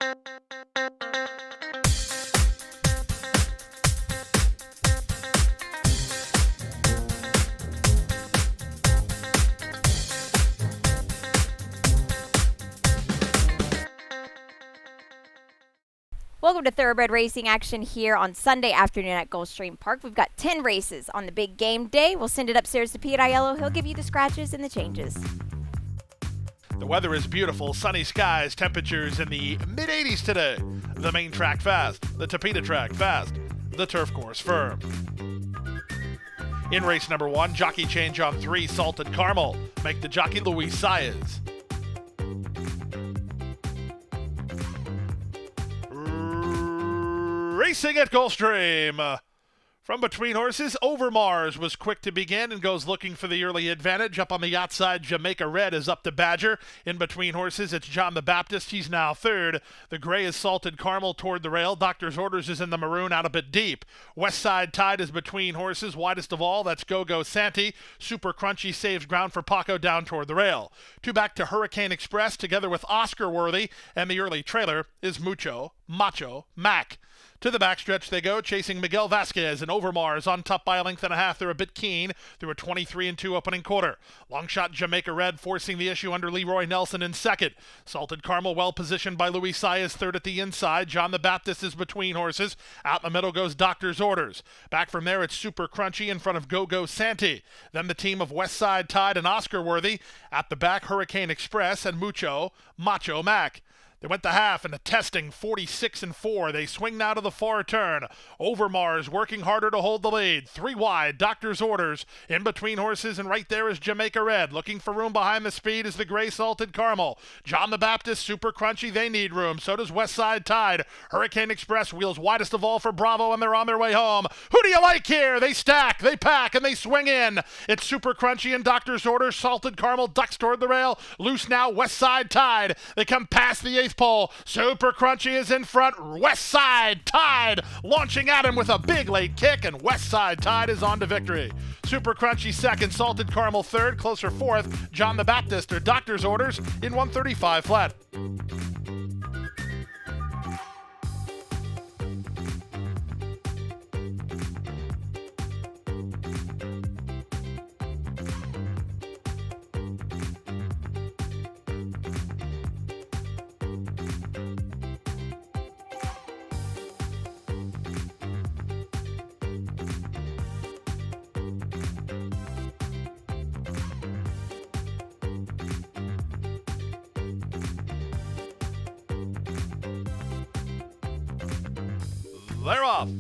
Welcome to Thoroughbred Racing action here on Sunday afternoon at Gulfstream Park. We've got 10 races on the big game day. We'll send it upstairs to Pete Aiello. He'll give you the scratches and the changes. The weather is beautiful, sunny skies, temperatures in the mid-80s today. The main track fast, the Tapeta track fast, the turf course firm. In race number 1, jockey change on 3, Salted Caramel. Make the jockey Luis Saez. Racing at Gulfstream. From between horses, Overmars was quick to begin and goes looking for the early advantage. Up on the outside, Jamaica Red is up to Badger. In between horses, it's John the Baptist. He's now third. The gray is Salted Caramel toward the rail. Doctor's Orders is in the maroon out a bit deep. West Side Tide is between horses. Widest of all, that's Go-Go Santi. Super Crunchy saves ground for Paco down toward the rail. 2 back to Hurricane Express together with Oscar Worthy. And the early trailer is Macho Mac. To the backstretch they go, chasing Miguel Vasquez and Overmars on top by a length and a half. They're a bit keen through a 23-2 opening quarter. Long shot Jamaica Red forcing the issue under Leroy Nelson in second. Salted Caramel well positioned by Luis Saez third at the inside. John the Baptist is between horses. Out in the middle goes Doctor's Orders. Back from there it's Super Crunchy in front of Go-Go Santi. Then the team of West Side Tide and Oscar Worthy. At the back Hurricane Express and Macho Mac. They went the half and a testing 46-4. They swing now to the far turn. Overmars working harder to hold the lead. 3 wide, Doctor's Orders in between horses, and right there is Jamaica Red. Looking for room behind the speed is the gray Salted Caramel. John the Baptist, Super Crunchy, they need room. So does West Side Tide. Hurricane Express wheels widest of all for Bravo, and they're on their way home. Who do you like here? They stack, they pack, and they swing in. It's Super Crunchy and Doctor's Orders. Salted Caramel ducks toward the rail. Loose now, West Side Tide. They come past the 8th pole. Super Crunchy is in front. West Side Tide launching at him with a big late kick, and West Side Tide is on to victory. Super Crunchy second, Salted Caramel third, closer fourth, John the Baptist or Doctor's Orders in 135 flat. They're off.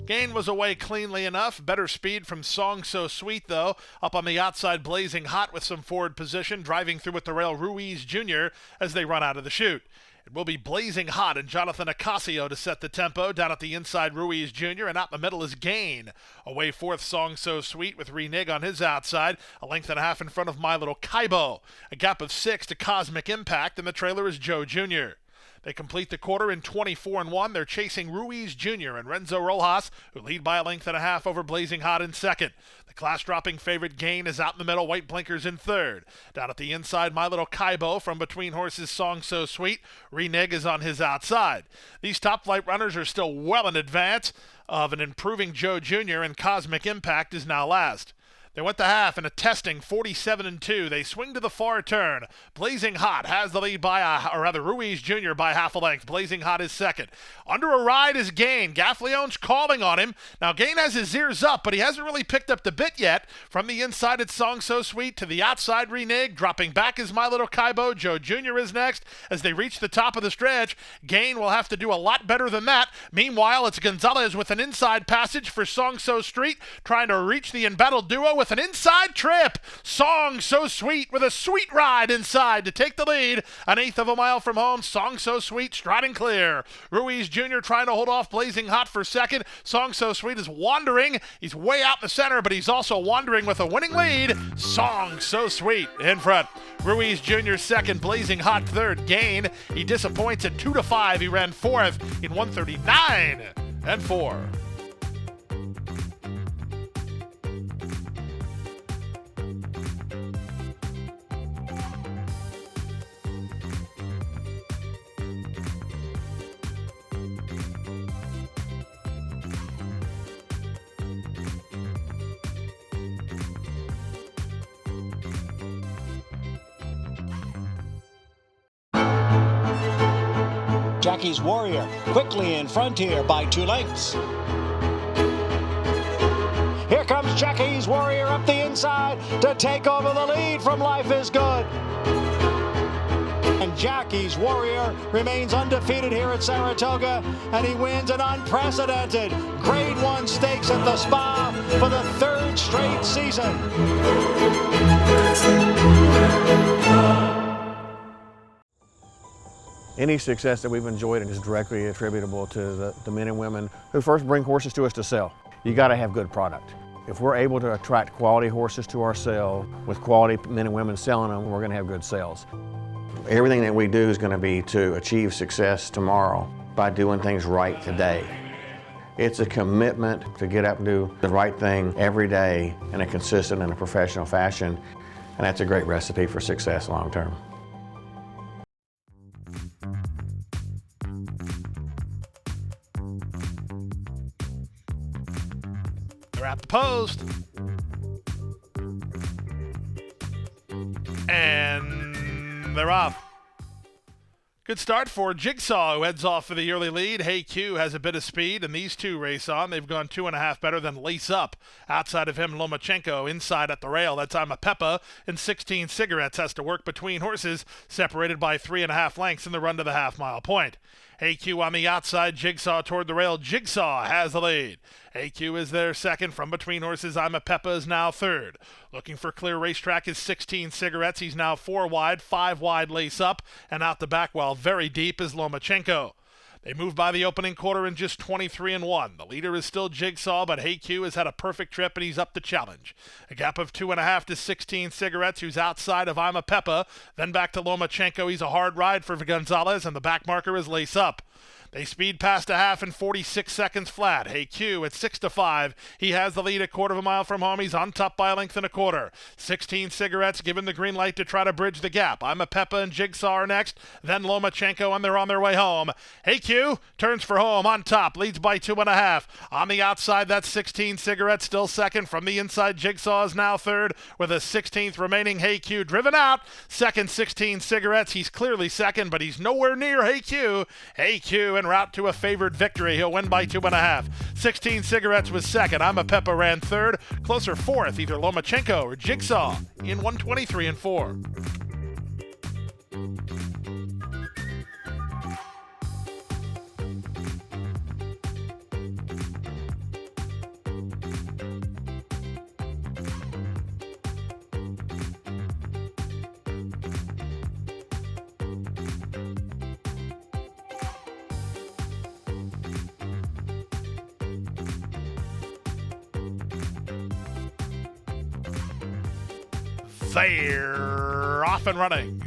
Gain was away cleanly enough. Better speed from Song So Sweet, though. Up on the outside, blazing hot with some forward position. Driving through at the rail, Ruiz Jr. as they run out of the chute. It will be blazing hot and Jonathan Ocasio to set the tempo. Down at the inside, Ruiz Jr. and out in the middle is Gain. Away fourth, Song So Sweet with Reneg on his outside. A length and a half in front of My Little Kaibo. A gap of 6 to Cosmic Impact, and the trailer is Joe Jr. They complete the quarter in 24-1. They're chasing Ruiz Jr. and Renzo Rojas, who lead by a length and a half over Blazing Hot in second. The class-dropping favorite Gain is out in the middle. White Blinkers in third. Down at the inside, My Little Kaibo from between horses, Song So Sweet. Reneg is on his outside. These top-flight runners are still well in advance of an improving Joe Jr., and Cosmic Impact is now last. They went the half in a testing 47-2. They swing to the far turn. Blazing Hot has the lead by Ruiz Jr. by half a length. Blazing Hot is second. Under a ride is Gain. Gaffleone's calling on him. Now Gain has his ears up, but he hasn't really picked up the bit yet. From the inside, it's Song So Sweet. To the outside, Reneg. Dropping back is My Little Kaibo. Joe Jr. is next. As they reach the top of the stretch, Gain will have to do a lot better than that. Meanwhile, it's Gonzalez with an inside passage for Song So Sweet, trying to reach the embattled duo with an inside trip. Song So Sweet with a sweet ride inside to take the lead. An eighth of a mile from home, Song So Sweet striding clear. Ruiz Jr. trying to hold off Blazing Hot for second. Song So Sweet is wandering. He's way out in the center, but he's also wandering with a winning lead. Song So Sweet in front. Ruiz Jr. second, Blazing Hot third. Gain, he disappoints at 2-5. He ran fourth in 139-4. Jackie's Warrior quickly in front here by 2 lengths. Here comes Jackie's Warrior up the inside to take over the lead from Life is Good. And Jackie's Warrior remains undefeated here at Saratoga, and he wins an unprecedented Grade 1 stakes at the Spa for the 3rd straight season. Any success that we've enjoyed is directly attributable to the men and women who first bring horses to us to sell. You got to have good product. If we're able to attract quality horses to our sale with quality men and women selling them, we're going to have good sales. Everything that we do is going to be to achieve success tomorrow by doing things right today. It's a commitment to get up and do the right thing every day in a consistent and a professional fashion, and that's a great recipe for success long term. They're at the post. And they're off. Good start for Jigsaw, who heads off for the early lead. Hey Q has a bit of speed, and these two race on. They've gone 2.5 better than Lace Up. Outside of him, Lomachenko inside at the rail. That's I'm a Peppa, and 16 Cigarettes has to work between horses, separated by 3.5 lengths in the run to the half-mile point. Hey Q on the outside, Jigsaw toward the rail. Jigsaw has the lead. Hey Q is there second. From between horses, I'm a Peppa is now third. Looking for clear racetrack is 16 Cigarettes. He's now 4 wide, 5 wide Lace Up, and out the back while very deep is Lomachenko. They move by the opening quarter in just 23-1. The leader is still Jigsaw, but Hey Q has had a perfect trip and he's up to challenge. A gap of 2.5 to 16 Cigarettes, who's outside of I'm a Peppa. Then back to Lomachenko. He's a hard ride for Gonzalez, and the back marker is Lace Up. They speed past a half in 46 seconds flat. Hey Q at 6-5. He has the lead a quarter of a mile from home. He's on top by a length and a quarter. 16 Cigarettes given the green light to try to bridge the gap. I'm a Peppa and Jigsaw are next. Then Lomachenko, and they're on their way home. Hey Q turns for home on top. Leads by 2.5. On the outside, that's 16 Cigarettes still second. From the inside, Jigsaw is now third with a 16th remaining. Hey Q driven out. Second, 16 Cigarettes. He's clearly second, but he's nowhere near Hey Q. Hey Q en route to a favored victory. He'll win by 2.5. 16 Cigarettes was second. I'm a Peppa ran third. Closer fourth, either Lomachenko or Jigsaw in 123-4. They're off and running.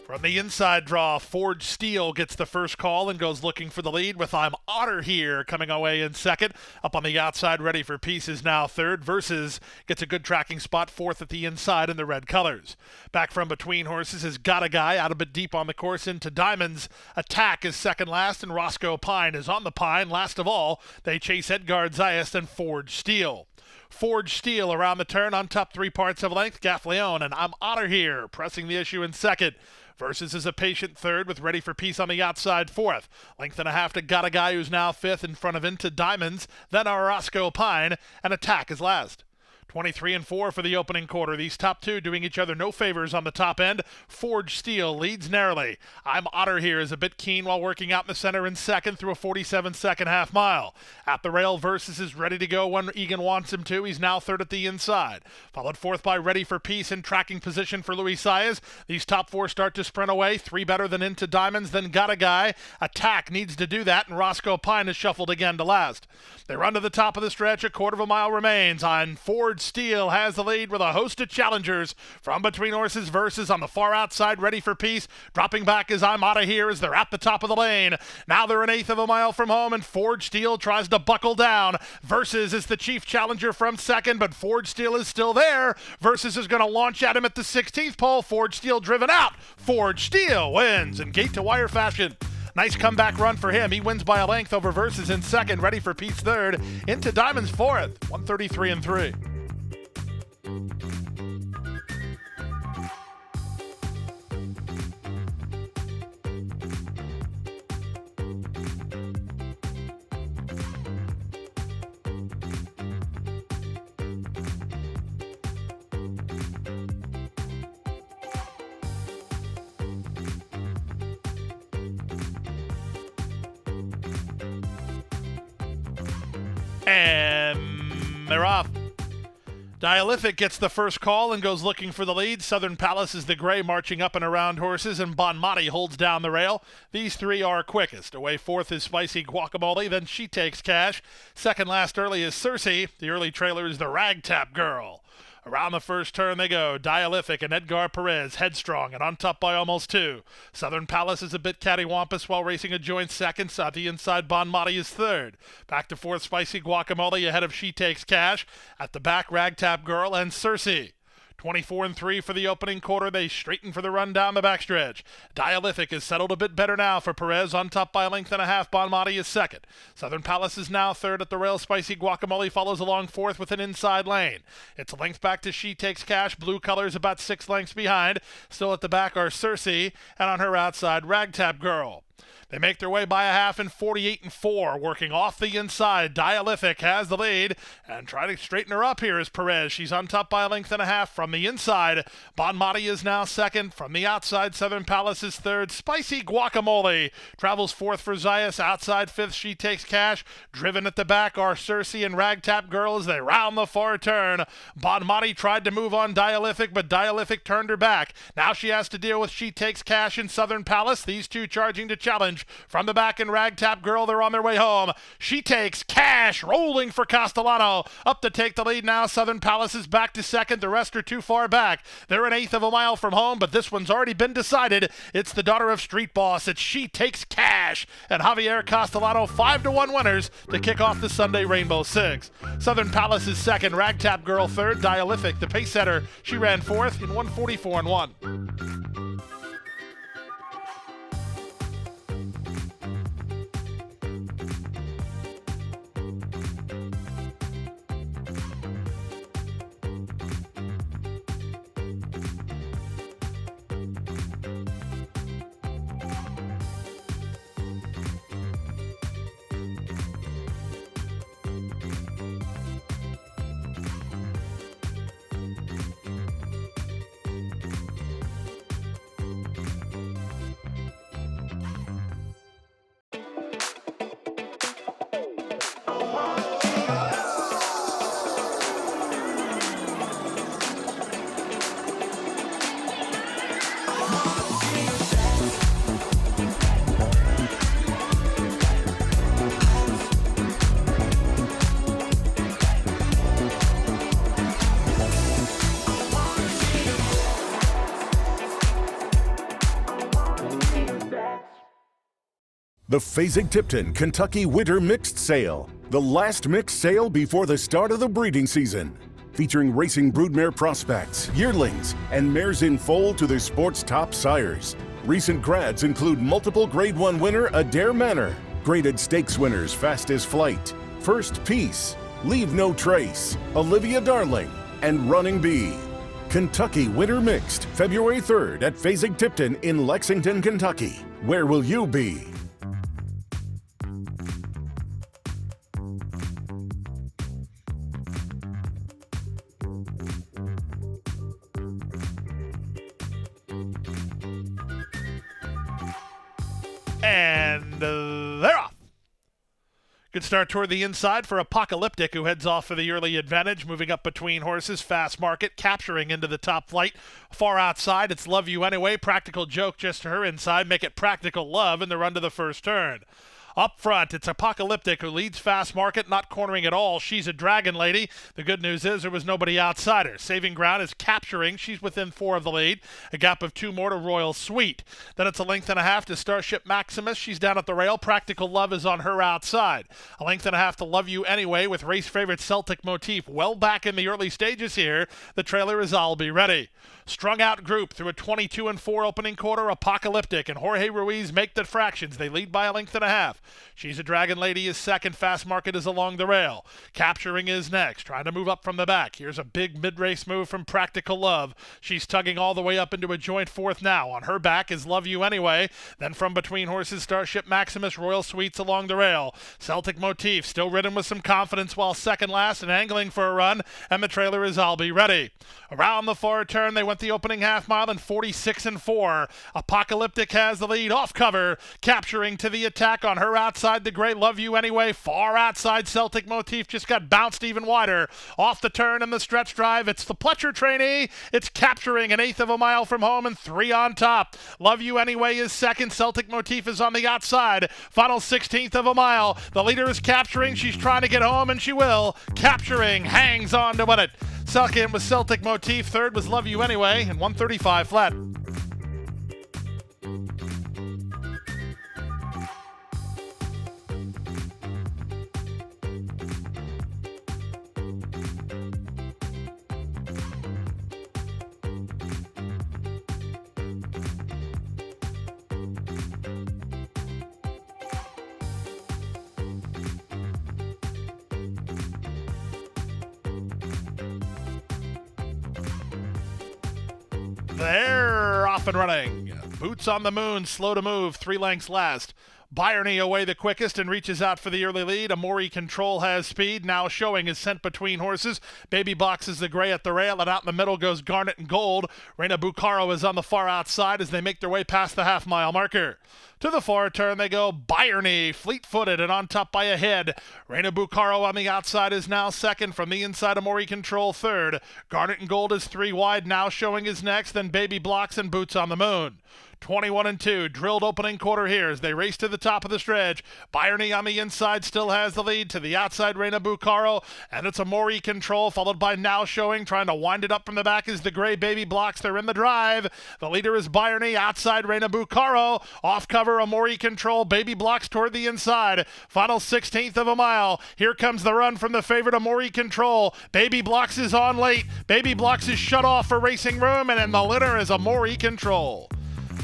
From the inside draw, Forged Steel gets the first call and goes looking for the lead with I'm Otter here coming away in second. Up on the outside, Ready for Peace is now third. Versus gets a good tracking spot, fourth at the inside in the red colors. Back from between horses is Got a Guy out a bit deep on the course into Diamonds. Attack is second last, and Roscoe Pine is on the pine. Last of all, they chase Edgard Zayas and Forged Steel. Forged Steel around the turn on top 3 parts of length. Gaffleon and I'm Otter here pressing the issue in second. Versus is a patient third with Ready for Peace on the outside fourth. Length and a half to Got a Guy who's now fifth in front of Into Diamonds. Then our Roscoe Pine, and Attack is last. 23-4 for the opening quarter. These top two doing each other no favors on the top end. Forged Steel leads narrowly. I'm Otter here is a bit keen while working out in the center in second through a 47-second half mile. At the rail, Versus is ready to go when Egan wants him to. He's now third at the inside. Followed fourth by Ready for Peace in tracking position for Luis Saez. These top four start to sprint away. 3 better than Into Diamonds, then Got a Guy. Attack needs to do that, and Roscoe Pine is shuffled again to last. They run to the top of the stretch. A quarter of a mile remains. On Forged Steel has the lead with a host of challengers. From between horses, Versus on the far outside, Ready for Peace. Dropping back as I'm Outta Here as they're at the top of the lane. Now they're an eighth of a mile from home, and Forged Steel tries to buckle down. Versus is the chief challenger from second, but Forged Steel is still there. Versus is going to launch at him at the 16th pole. Forged Steel driven out. Forged Steel wins in gate-to-wire fashion. Nice comeback run for him. He wins by a length over Versus in second. Ready for Peace third. Into Diamonds fourth. 133-3. And they're off. Dialythic gets the first call and goes looking for the lead. Southern Palace is the gray marching up and around horses, and Bon Mati holds down the rail. These three are quickest. Away fourth is Spicy Guacamole, then She Takes Cash. Second last early is Circe. The early trailer is the Ragtap Girl. Around the first turn they go. Dialythic and Edgar Perez headstrong and on top by almost 2. Southern Palace is a bit cattywampus while racing a joint second. At the inside, Bon Mati is third. Back to fourth, Spicy Guacamole ahead of She Takes Cash. At the back, Ragtap Girl and Circe. 24-3 for the opening quarter. They straighten for the run down the backstretch. Dialythic is settled a bit better now for Perez. On top by a length and a half. Bon Mati is second. Southern Palace is now third at the rail. Spicy Guacamole follows along fourth with an inside lane. It's a length back to She Takes Cash. Blue colors about 6 lengths behind. Still at the back are Circe, and on her outside, Ragtap Girl. They make their way by a half in 48-4, working off the inside. Dialythic has the lead, and trying to straighten her up here is Perez. She's on top by a length and a half from the inside. Bon Mati is now second. From the outside, Southern Palace is third. Spicy Guacamole travels fourth for Zayas. Outside fifth, She Takes Cash. Driven at the back are Circe and Ragtap Girl as they round the far turn. Bon Mati tried to move on Dialythic, but Dialythic turned her back. Now she has to deal with She Takes Cash and Southern Palace. These two charging to challenge. From the back and Ragtap Girl, they're on their way home. She Takes Cash, rolling for Castellano. Up to take the lead now. Southern Palace is back to second. The rest are too far back. They're an eighth of a mile from home, but this one's already been decided. It's the daughter of Street Boss. It's She Takes Cash. And Javier Castellano, 5-1 winners to kick off the Sunday Rainbow Six. Southern Palace is second. Ragtap Girl third. Dialythic, the pace setter, she ran fourth in 1:44.1. The Fasig-Tipton Kentucky Winter Mixed Sale, the last mixed sale before the start of the breeding season. Featuring racing broodmare prospects, yearlings, and mares in foal to their sport's top sires. Recent grads include multiple Grade 1 winner Adair Manor, graded stakes winners Fast as Flight, First Peace, Leave No Trace, Olivia Darling, and Running Bee. Kentucky Winter Mixed, February 3rd at Fasig-Tipton in Lexington, Kentucky. Where will you be? And they're off. Good start toward the inside for Apocalyptic, who heads off for the early advantage, moving up between horses. Fast Market capturing into the top flight. Far outside, it's Love You Anyway. Practical Joke just to her inside. Make it Practical Love in the run to the first turn. Up front, it's Apocalyptic, who leads Fast Market, not cornering at all. She's a Dragon Lady. The good news is there was nobody outside her. Saving Ground is capturing. She's within 4 of the lead. A gap of 2 more to Royal Sweet. Then it's a length and a half to Starship Maximus. She's down at the rail. Practical Love is on her outside. A length and a half to Love You Anyway, with race favorite Celtic Motif well back in the early stages here. The trailer is I'll Be Ready. Strung out group through a 22-4 opening quarter. Apocalyptic and Jorge Ruiz make the fractions. They lead by a length and a half. She's a Dragon Lady is second. Fast Market is along the rail. Capturing is next. Trying to move up from the back. Here's a big mid-race move from Practical Love. She's tugging all the way up into a joint fourth now. On her back is Love You Anyway. Then from between horses, Starship Maximus, Royal Sweets along the rail. Celtic Motif still ridden with some confidence while second last and angling for a run. And the trailer is I'll Be Ready. Around the far turn, they went the opening half mile in 46-4. Apocalyptic has the lead off cover. Capturing to the attack on her far outside the gray Love You Anyway, far outside Celtic Motif, just got bounced even wider. Off the turn in the stretch drive, it's the Pletcher trainee. It's capturing an eighth of a mile from home and 3 on top. Love You Anyway is second. Celtic Motif is on the outside. Final 16th of a mile. The leader is capturing. She's trying to get home, and she will. Capturing, hangs on to win it. Second was Celtic Motif. Third was Love You Anyway, and 135 flat. They're off and running. Boots on the Moon, slow to move, 3 lengths last. Byrne away the quickest and reaches out for the early lead. Amori Control has speed. Now Showing is sent between horses. Baby Box is the gray at the rail, and out in the middle goes Garnet and Gold. Reina Bucaro is on the far outside as they make their way past the half-mile marker. To the far turn they go. Byrne, fleet-footed and on top by a head. Reina Bucaro on the outside is now second. From the inside, Amori Control third. Garnet and Gold is 3 wide. Now Showing is next. Then Baby Blocks and Boots on the Moon. 21 and 2, drilled opening quarter here as they race to the top of the stretch. Byrne on the inside still has the lead. To the outside, Reina Bucaro, and it's Amori Control, followed by Now Showing. Trying to wind it up from the back is the gray Baby Blocks. They're in the drive. The leader is Byrne, outside Reina Bucaro. Off cover, Amori Control. Baby Blocks toward the inside. Final 16th of a mile. Here comes the run from the favorite Amori Control. Baby Blocks is on late. Baby Blocks is shut off for racing room, and in the litter is Amori Control.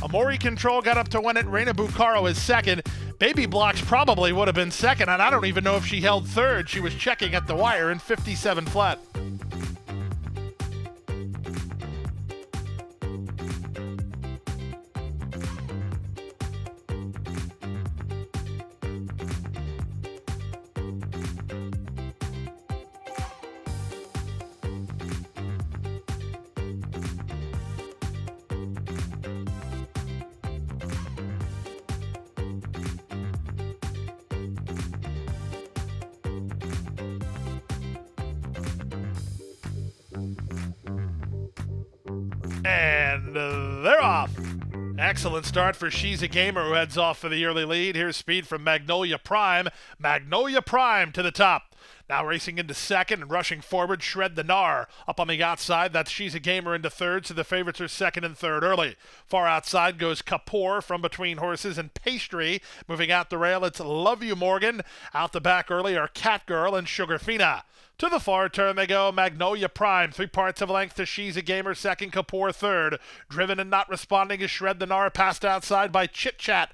Amori Control got up to win it. Reina Bucaro is second. Baby Blocks probably would have been second, and I don't even know if she held third. She was checking at the wire in 57 flat. And they're off. Excellent start for She's a Gamer, who heads off for the early lead. Here's speed from Magnolia Prime. Magnolia Prime to the top. Now racing into second and rushing forward, Shred the Gnar. Up on the outside, that's She's a Gamer into third, so the favorites are second and third early. Far outside goes Kapoor from between horses and Pastry. Moving out the rail, it's Love You Morgan. Out the back early are Cat Girl and Sugar Fina. To the far turn they go. Magnolia Prime, 3 parts of length to She's a Gamer, second. Kapoor third. Driven and not responding is Shred the Gnar, passed outside by Chit Chat.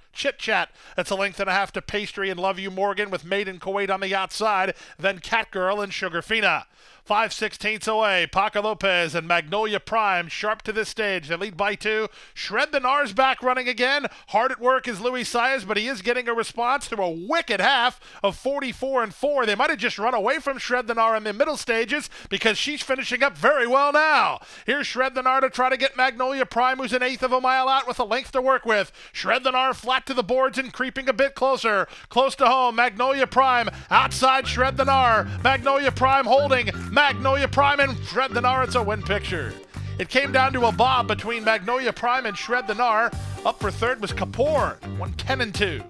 That's a length and a half to Pastry and Love You Morgan, with Maiden Kuwait on the outside. Then Cat Girl and Sugar Fina. 5/16 away, Paco Lopez and Magnolia Prime sharp to this stage. They lead by 2. Shred the Gnar's back running again. Hard at work is Louis Saez, but he is getting a response through a wicked half of 44 and 4. They might have just run away from Shred the Gnar in the middle stages because she's finishing up very well now. Here's Shred the Gnar to try to get Magnolia Prime, who's an eighth of a mile out with a length to work with. Shred the Gnar flat to the boards and creeping a bit closer. Close to home, Magnolia Prime outside Shred the Gnar. Magnolia Prime holding. Magnolia Prime and Shred the Gnar. It's a win picture. It came down to a bob between Magnolia Prime and Shred the Gnar. Up for third was Kapoor, 110 and 2.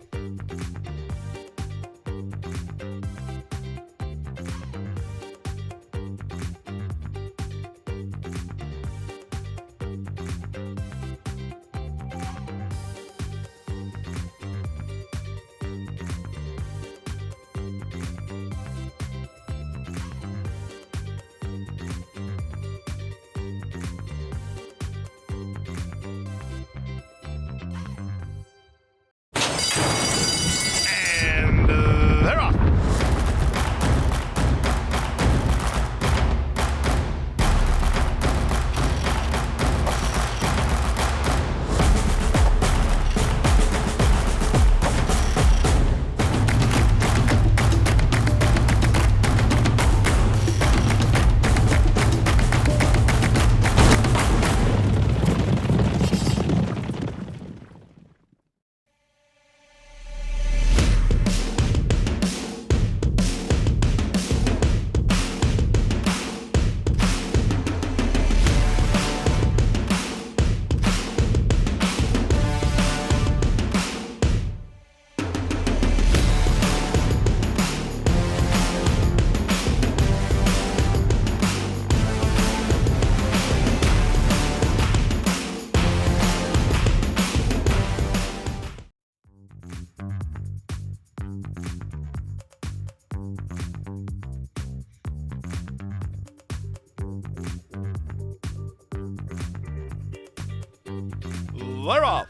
They're off.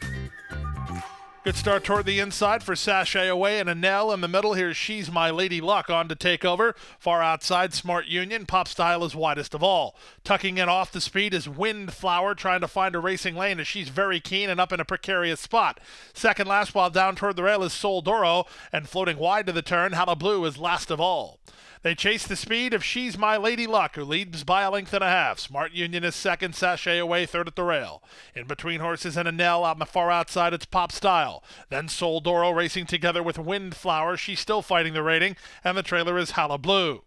Good start toward the inside for Sachet Away and Anel in the middle. Here's She's My Lady Luck on to take over. Far outside, Smart Union. Pop Style is widest of all. Tucking in off the speed is Windflower, trying to find a racing lane as she's very keen and up in a precarious spot. Second last while down toward the rail is Soldoro, and floating wide to the turn, Blue is last of all. They chase the speed of She's My Lady Luck, who leads by a length and a half. Smart Union is second, Sachet Away third at the rail. In between horses and Anel, on the far outside, it's Pop Style. Then Soldoro racing together with Windflower. She's still fighting the rating, and the trailer is Blue.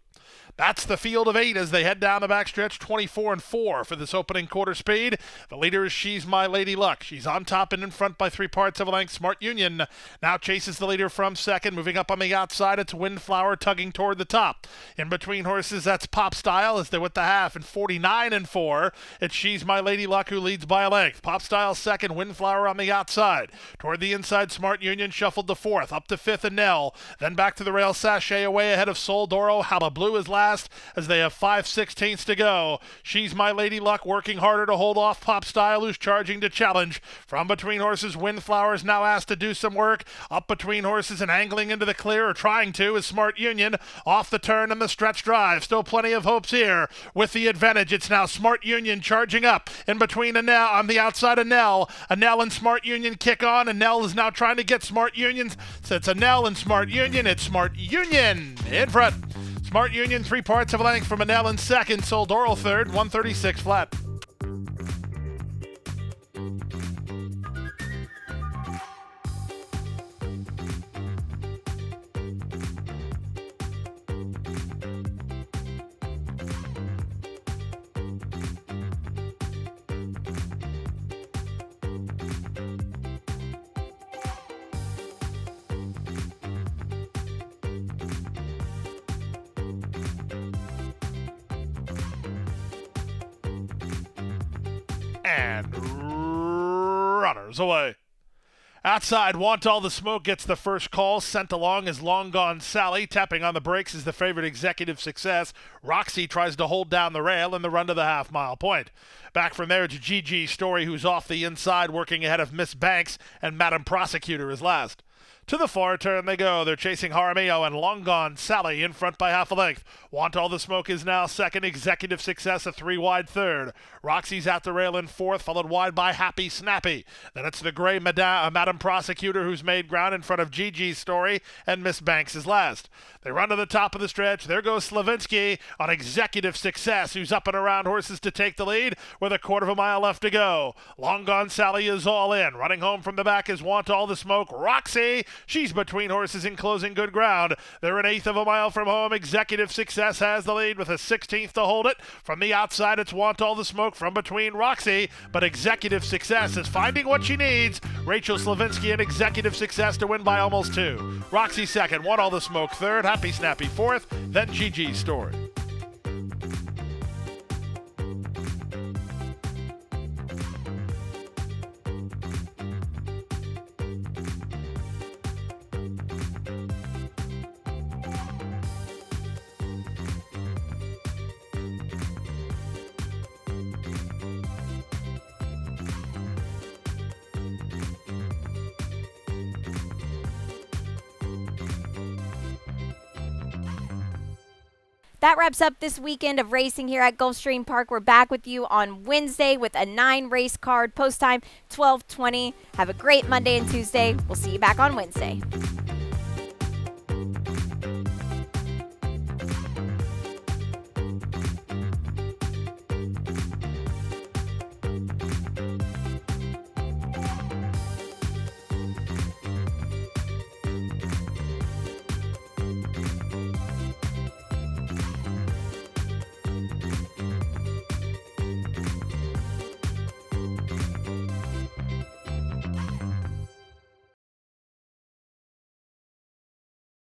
That's the field of 8 as they head down the backstretch, 24-4 for this opening quarter speed. The leader is She's My Lady Luck. She's on top and in front by 3/4 of a length. Smart Union now chases the leader from second. Moving up on the outside, it's Windflower tugging toward the top. In between horses, that's Pop Style as they're with the half. And 49-4, it's She's My Lady Luck who leads by a length. Pop Style second, Windflower on the outside. Toward the inside, Smart Union shuffled to fourth. Up to fifth, Anel. Then back to the rail, Sachet Away ahead of Soldoro. Blue is last as they have 5/16 to go. She's My Lady Luck working harder to hold off Pop Style, who's charging to challenge. From between horses, Windflower is now asked to do some work. Up between horses and angling into the clear, or trying to, is Smart Union. Off the turn and the stretch drive. Still plenty of hopes here. With the advantage, it's now Smart Union charging up. In between Anel, on the outside, Anel. Anel and Smart Union kick on. Anel is now trying to get Smart Union. So it's Anel and Smart Union. It's Smart Union in front. Smart Union 3/4 of a length from Anel in second. Soldoro third, 136 flat. And runners away. Outside, Want All the Smoke gets the first call. Sent along is Long Gone Sally. Tapping on the brakes is the favorite Executive Success. Roxy tries to hold down the rail in the run to the half-mile point. Back from there to Gigi Story, who's off the inside, working ahead of Miss Banks, and Madam Prosecutor is last. To the far turn they go. They're chasing Jaramillo and Long Gone Sally in front by half a length. Want All the Smoke is now second. Executive Success a 3-wide third. Roxy's at the rail in fourth, followed wide by Happy Snappy. Then it's the gray Madam Prosecutor who's made ground in front of Gigi's Story, and Miss Banks is last. They run to the top of the stretch. There goes Slavinsky on Executive Success, who's up and around horses to take the lead with a 1/4 mile left to go. Long Gone Sally is all in. Running home from the back is Want All the Smoke. Roxy, she's between horses and closing good ground. They're an 1/8 of a mile from home. Executive Success has the lead with a 16th to hold it. From the outside, it's Want All the Smoke from between Roxy, but Executive Success is finding what she needs. Rachel Slavinsky and Executive Success to win by almost 2. Roxy second, Want All the Smoke third, Happy Snappy fourth, then Gigi's Story. That wraps up this weekend of racing here at Gulfstream Park. We're back with you on Wednesday with a 9-race card. Post time 12:20. Have a great Monday and Tuesday. We'll see you back on Wednesday.